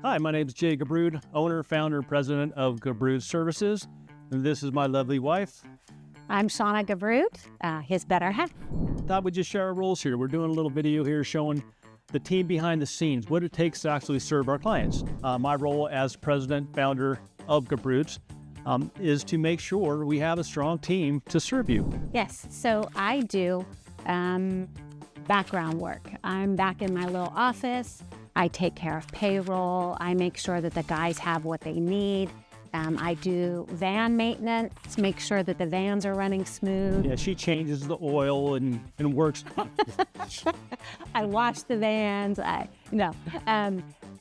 Hi, my name is Jay Gubrud, owner, founder, president of Gubruds Services. And this is my lovely wife. I'm Seana Gubrud, his better half. Thought we'd just share our roles here. We're doing a little video here showing the team behind the scenes, what it takes to actually serve our clients. My role as president, founder of Gubruds is to make sure we have a strong team to serve you. Yes, so I do background work. I'm back in my little office. I take care of payroll. I make sure that the guys have what they need. I do van maintenance, make sure that the vans are running smooth. Yeah, she changes the oil and works. I wash the vans.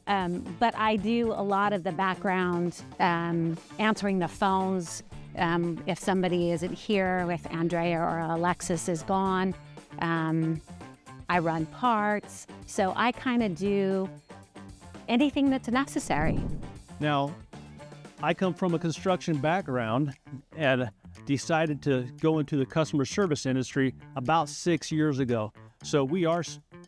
But I do a lot of the background, answering the phones. If somebody isn't here, if Andrea or Alexis is gone, I run parts. So I kind of do anything that's necessary. Now, I come from a construction background and decided to go into the customer service industry about 6 years ago. So we are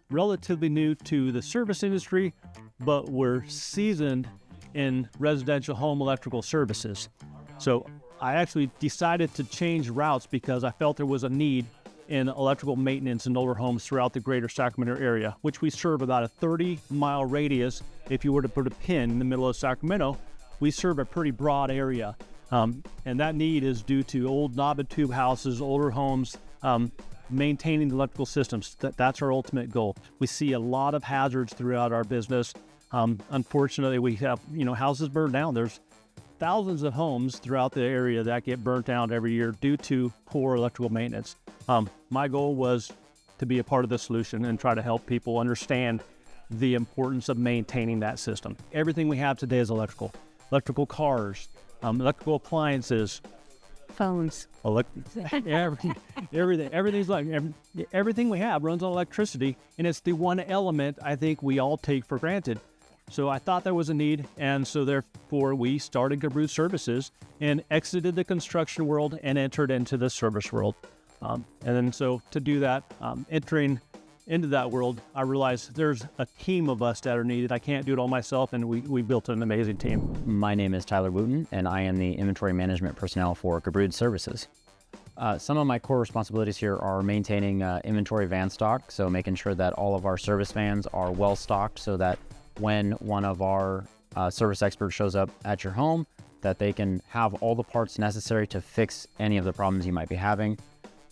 relatively new to the service industry, but we're seasoned in residential home electrical services. So I actually decided to change routes because I felt there was a need in electrical maintenance in older homes throughout the greater Sacramento area, which we serve about a 30-mile radius. If you were to put a pin in the middle of Sacramento, we serve a pretty broad area. And that need is due to old knob and tube houses, older homes, maintaining the electrical systems. That's our ultimate goal. We see a lot of hazards throughout our business. Unfortunately, we have, houses burned down. There's thousands of homes throughout the area that get burnt down every year due to poor electrical maintenance. My goal was to be a part of the solution and try to help people understand the importance of maintaining that system. Everything we have today is electrical. Electrical cars, electrical appliances, Phones. Everything's like everything we have runs on electricity, and it's the one element I think we all take for granted. So I thought there was a need, and so therefore we started Gubruds Services and exited the construction world and entered into the service world. And then so to do that, entering into that world, I realized there's a team of us that are needed. I can't do it all myself, and we built an amazing team. My name is Tyler Wooten, and I am the inventory management personnel for Gubruds Services. Some of my core responsibilities here are maintaining inventory van stock, so making sure that all of our service vans are well stocked so that when one of our service experts shows up at your home, that they can have all the parts necessary to fix any of the problems you might be having.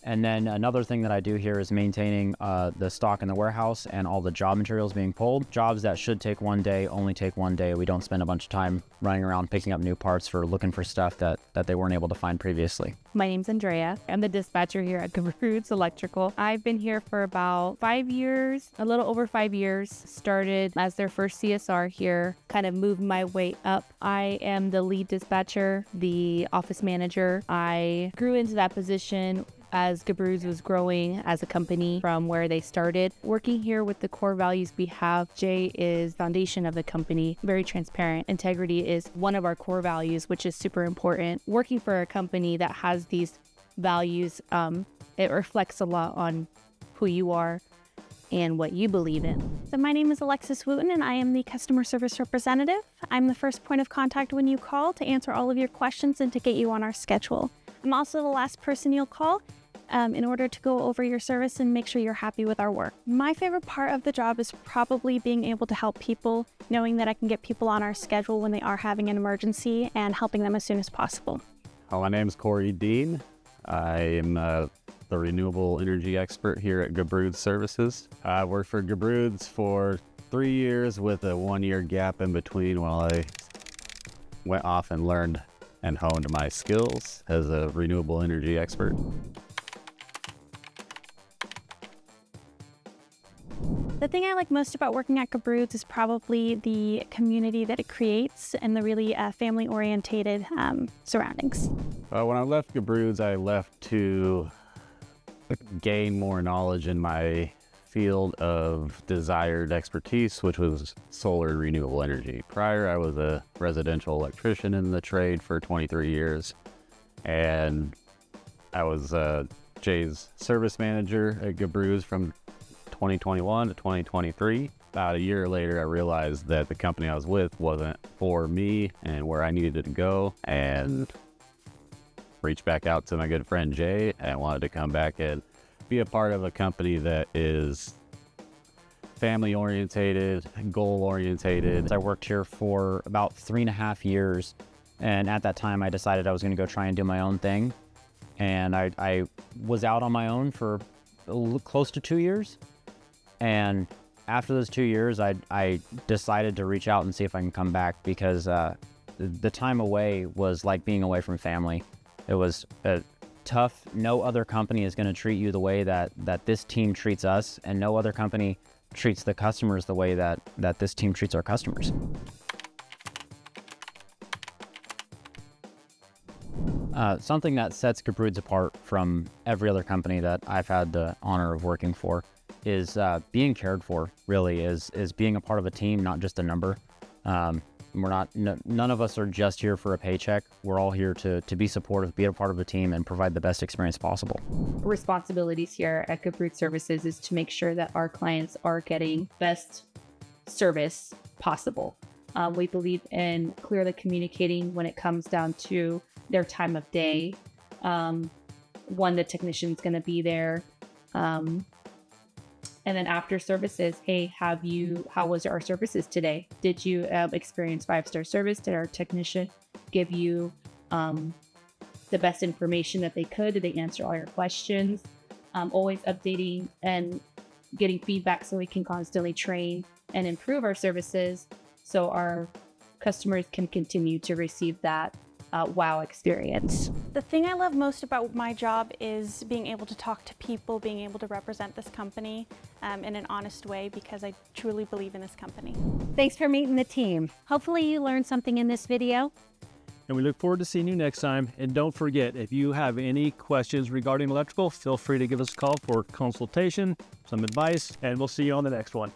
And then another thing that I do here is maintaining the stock in the warehouse and all the job materials being pulled. Jobs that should take one day only take one day. We don't spend a bunch of time running around picking up new parts for looking for stuff that they weren't able to find previously. My name's Andrea. I'm the dispatcher here at Gubruds Electrical. I've been here for about 5 years, a little over 5 years. Started as their first CSR here, kind of moved my way up. I am the lead dispatcher, the office manager. I grew into that position as Gubruds was growing as a company from where they started. Working here with the core values we have, Jay is foundation of the company, very transparent. Integrity is one of our core values, which is super important. Working for a company that has these values, it reflects a lot on who you are and what you believe in. So my name is Alexis Wooten, and I am the customer service representative. I'm the first point of contact when you call to answer all of your questions and to get you on our schedule. I'm also the last person you'll call in order to go over your service and make sure you're happy with our work. My favorite part of the job is probably being able to help people, knowing that I can get people on our schedule when they are having an emergency and helping them as soon as possible. My name is Corey Dean. I am the renewable energy expert here at Gubruds Services. I worked for Gubruds for 3 years with a 1-year gap in between while I went off and learned and honed my skills as a renewable energy expert. The thing I like most about working at Gubruds is probably the community that it creates and the really family-orientated surroundings. When I left Gubruds, I left to gain more knowledge in my field of desired expertise, which was solar and renewable energy. Prior, I was a residential electrician in the trade for 23 years, and I was Jay's service manager at Gubruds from 2021 to 2023. about a year later, I realized that the company I was with wasn't for me and where I needed to go, and reached back out to my good friend Jay and wanted to come back and be a part of a company that is family orientated, goal orientated. I worked here for about 3.5 years, and at that time I decided I was going to go try and do my own thing, and I was out on my own for close to 2 years, and after those 2 years I decided to reach out and see if I can come back, because the time away was like being away from family. It was tough. No other company is going to treat you the way that this team treats us, and no other company treats the customers the way that this team treats our customers. Something that sets Gubruds apart from every other company that I've had the honor of working for is being cared for, really, is being a part of a team, not just a number. None of us are just here for a paycheck. We're all here to be supportive, be a part of a team, and provide the best experience possible. Responsibilities here at Gubruds Services is to make sure that our clients are getting best service possible. We believe in clearly communicating when it comes down to their time of day, when the technician's going to be there, and then after services, hey, how was our services today? Did you experience 5-star service? Did our technician give you the best information that they could? Did they answer all your questions? Always updating and getting feedback so we can constantly train and improve our services so our customers can continue to receive that wow experience. The thing I love most about my job is being able to talk to people, being able to represent this company in an honest way, because I truly believe in this company. Thanks for meeting the team. Hopefully you learned something in this video. And we look forward to seeing you next time. And don't forget, if you have any questions regarding electrical, feel free to give us a call for consultation, some advice, and we'll see you on the next one.